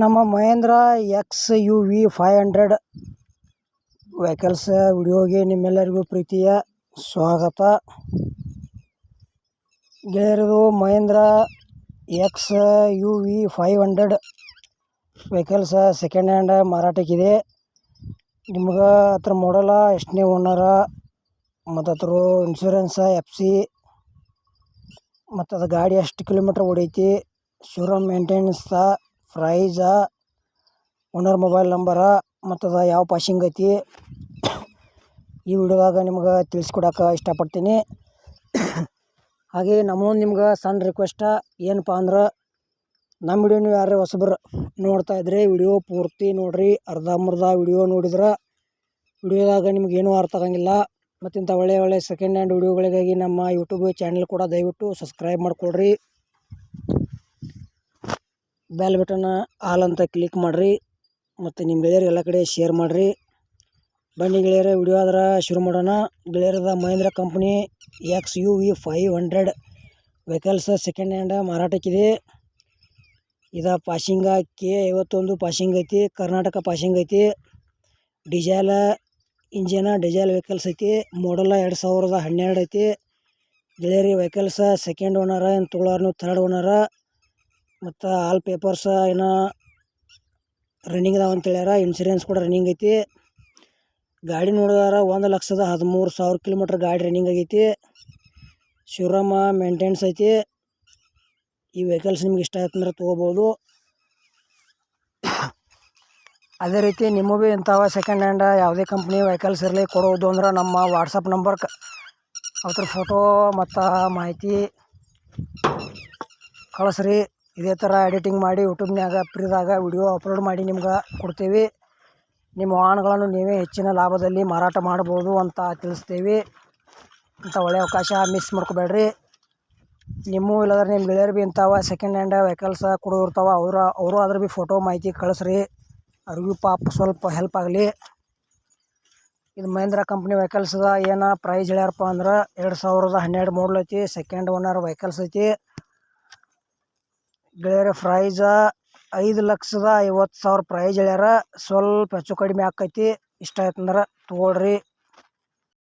ನಮ್ಮ Mahendra XUV500 vehicles ವಿಡಿಯೋಗೆ ನಿಮ್ಮೆಲ್ಲರಿಗೂ ಪ್ರೀತಿಯ ಸ್ವಾಗತ. ಗೆಳೆಯರು, Mahindra XUV500 vehicles second hand ಮಾರಾಟಕ್ಕಿದೆ. ನಿಮ್ಗೆ ಅದ್ರ ಮಾಡಲ ಎಷ್ಟನೇ ಓನರ ಮತ್ತು ಅದ್ರ ಇನ್ಶೂರೆನ್ಸ FC ಮತ್ತು ಅದು ಗಾಡಿ ಎಷ್ಟು ಕಿಲೋಮೀಟ್ರ್ ಓಡೈತಿ, showroom maintenance, price, owner mobile number ಮತ್ತು ಅದು ಯಾವ ಪಾಸಿಂಗ್ ಐತಿ ಈ ವಿಡಿಯೋದಾಗ ನಿಮ್ಗೆ ತಿಳಿಸ್ಕೊಡಕ್ಕೆ ಇಷ್ಟಪಡ್ತೀನಿ. ಹಾಗೆ ನಮ್ಮೊಂದು ನಿಮ್ಗೆ ಸಣ್ಣ ರಿಕ್ವೆಸ್ಟ ಏನಪ್ಪ ಅಂದ್ರೆ, ನಮ್ಮ ವಿಡಿಯೋ ನೀವು ಯಾರು ಹೊಸಬ್ರು ನೋಡ್ತಾ ಇದ್ರೆ ವಿಡಿಯೋ ಪೂರ್ತಿ ನೋಡಿರಿ. ಅರ್ಧಂಬರ್ಧ ವಿಡಿಯೋ ನೋಡಿದ್ರೆ ವಿಡಿಯೋದಾಗ ನಿಮ್ಗೇನೂ ಅರ್ಥ ಆಗಂಗಿಲ್ಲ. ಮತ್ತು ಇಂಥ ಒಳ್ಳೆಯ ಸೆಕೆಂಡ್ ಹ್ಯಾಂಡ್ ವಿಡಿಯೋಗಳಿಗಾಗಿ ನಮ್ಮ ಯೂಟ್ಯೂಬ್ ಚಾನಲ್ ಕೂಡ ದಯವಿಟ್ಟು ಸಬ್ಸ್ಕ್ರೈಬ್ ಮಾಡಿಕೊಡ್ರಿ. ಬೆಲ್ ಬಟನ್ ಆಲ್ ಅಂತ ಕ್ಲಿಕ್ ಮಾಡಿರಿ ಮತ್ತು ನಿಮ್ಮ ಗೆಳೆಯರು ಎಲ್ಲ ಕಡೆ ಶೇರ್ ಮಾಡಿರಿ. ಬನ್ನಿ ಗೆಳೆಯರ, ವಿಡಿಯೋ ಆದ್ರೆ ಶುರು ಮಾಡೋಣ. ಗೆಳೆಯರದ Mahindra company XUV500 vehicles second hand ಮಾರಾಟಕ್ಕಿದೆ. ಇದು ಪಾಸಿಂಗ K51 ಪಾಸಿಂಗ್ ಐತಿ, ಕರ್ನಾಟಕ ಪಾಸಿಂಗ್ ಐತಿ. ಡೀಸೆಲ್ ಇಂಜಿನ, ಡೀಸೆಲ್ ವೆಹಿಕಲ್ಸ್ ಐತಿ. ಮಾಡಲ 2012 ಐತಿ. ಗೆಳೆಯರಿ, ವೆಹಿಕಲ್ಸ್ ಸೆಕೆಂಡ್ ಓನರ, ಏನು ತೊಗೊಳೋರು ಥರ್ಡ್ ಓನರ. ಮತ್ತು ಆಲ್ ಪೇಪರ್ಸ್ ಏನೋ ರನ್ನಿಂಗ್ ಅದಾವ ಅಂತ ಹೇಳ್ಯಾರ. ಇನ್ಶೂರೆನ್ಸ್ ಕೂಡ ರನ್ನಿಂಗ್ ಐತಿ. ಗಾಡಿ ನೋಡಿದಾರ 1,13,000 ಕಿಲೋಮೀಟ್ರ್ ಗಾಡಿ ರನ್ನಿಂಗ್ ಆಗೈತಿ. ಶೋರೂಮ ಮೇಂಟೆನ್ಸ್ ಐತಿ. ಈ ವೆಹಿಕಲ್ಸ್ ನಿಮ್ಗೆ ಇಷ್ಟ ಆಯ್ತು ಅಂದ್ರೆ ತೊಗೋಬೋದು. ಅದೇ ರೀತಿ ನಿಮ್ಮ ಭೀ ಇಂಥವ ಸೆಕೆಂಡ್ ಹ್ಯಾಂಡ್ ಯಾವುದೇ ಕಂಪ್ನಿ ವೆಹಿಕಲ್ಸ್ ಇರಲಿ ಕೊಡೋದು ಅಂದ್ರೆ ನಮ್ಮ ವಾಟ್ಸಪ್ ನಂಬರ್ಗೆ ಅದ್ರ ಫೋಟೋ ಮತ್ತು ಮಾಹಿತಿ ಕಳಿಸ್ರಿ. ಇದೇ ಥರ ಎಡಿಟಿಂಗ್ ಮಾಡಿ ಯೂಟ್ಯೂಬ್ನಾಗ ಫ್ರೀದಾಗ ವಿಡಿಯೋ ಅಪ್ಲೋಡ್ ಮಾಡಿ ನಿಮ್ಗೆ ಕೊಡ್ತೀವಿ. ನಿಮ್ಮ ವಾಹನಗಳನ್ನು ನೀವೇ ಹೆಚ್ಚಿನ ಲಾಭದಲ್ಲಿ ಮಾರಾಟ ಮಾಡ್ಬೋದು ಅಂತ ತಿಳಿಸ್ತೀವಿ. ಇಂಥ ಒಳ್ಳೆಯ ಅವಕಾಶ ಮಿಸ್ ಮಾಡ್ಕೋಬೇಡ್ರಿ. ನಿಮ್ಮೂ ಇಲ್ಲದ್ರೆ ನಿಮ್ಮ ಗೆಳೆಯರು ಭೀ ಇಂಥವ ಸೆಕೆಂಡ್ ಹ್ಯಾಂಡ್ ವೆಹಿಕಲ್ಸ್ ಕೊಡೋದಿರ್ತಾವೆ, ಅವರು ಅದ್ರ ಭೀ ಫೋಟೋ ಮಾಹಿತಿ ಕಳಿಸ್ರಿ. ಅವ್ರಿಗೂ ಪಾಪ ಸ್ವಲ್ಪ ಹೆಲ್ಪ್ ಆಗಲಿ. ಇದು ಮಹೇಂದ್ರ ಕಂಪ್ನಿ ವೆಹಿಕಲ್ಸ್ದ ಏನು ಪ್ರೈಸ್ ಹೇಳ್ಯಾರಪ್ಪ ಅಂದ್ರೆ 2012 ಮಾಡಲ್ ಐತಿ. ಸೆಕೆಂಡ್ ಓನರ್ ವೆಹಿಕಲ್ಸ್ ಐತಿ. ಗೆಳೆಯರ, ಪ್ರೈಸ 5,50,000 ಪ್ರೈಸ್ ಹೇಳ್ಯಾರ. ಸ್ವಲ್ಪ ಹೆಚ್ಚು ಕಡಿಮೆ ಆಕೈತಿ. ಇಷ್ಟ ಆಯ್ತಂದ್ರೆ ತೊಗೊಳ್ರಿ.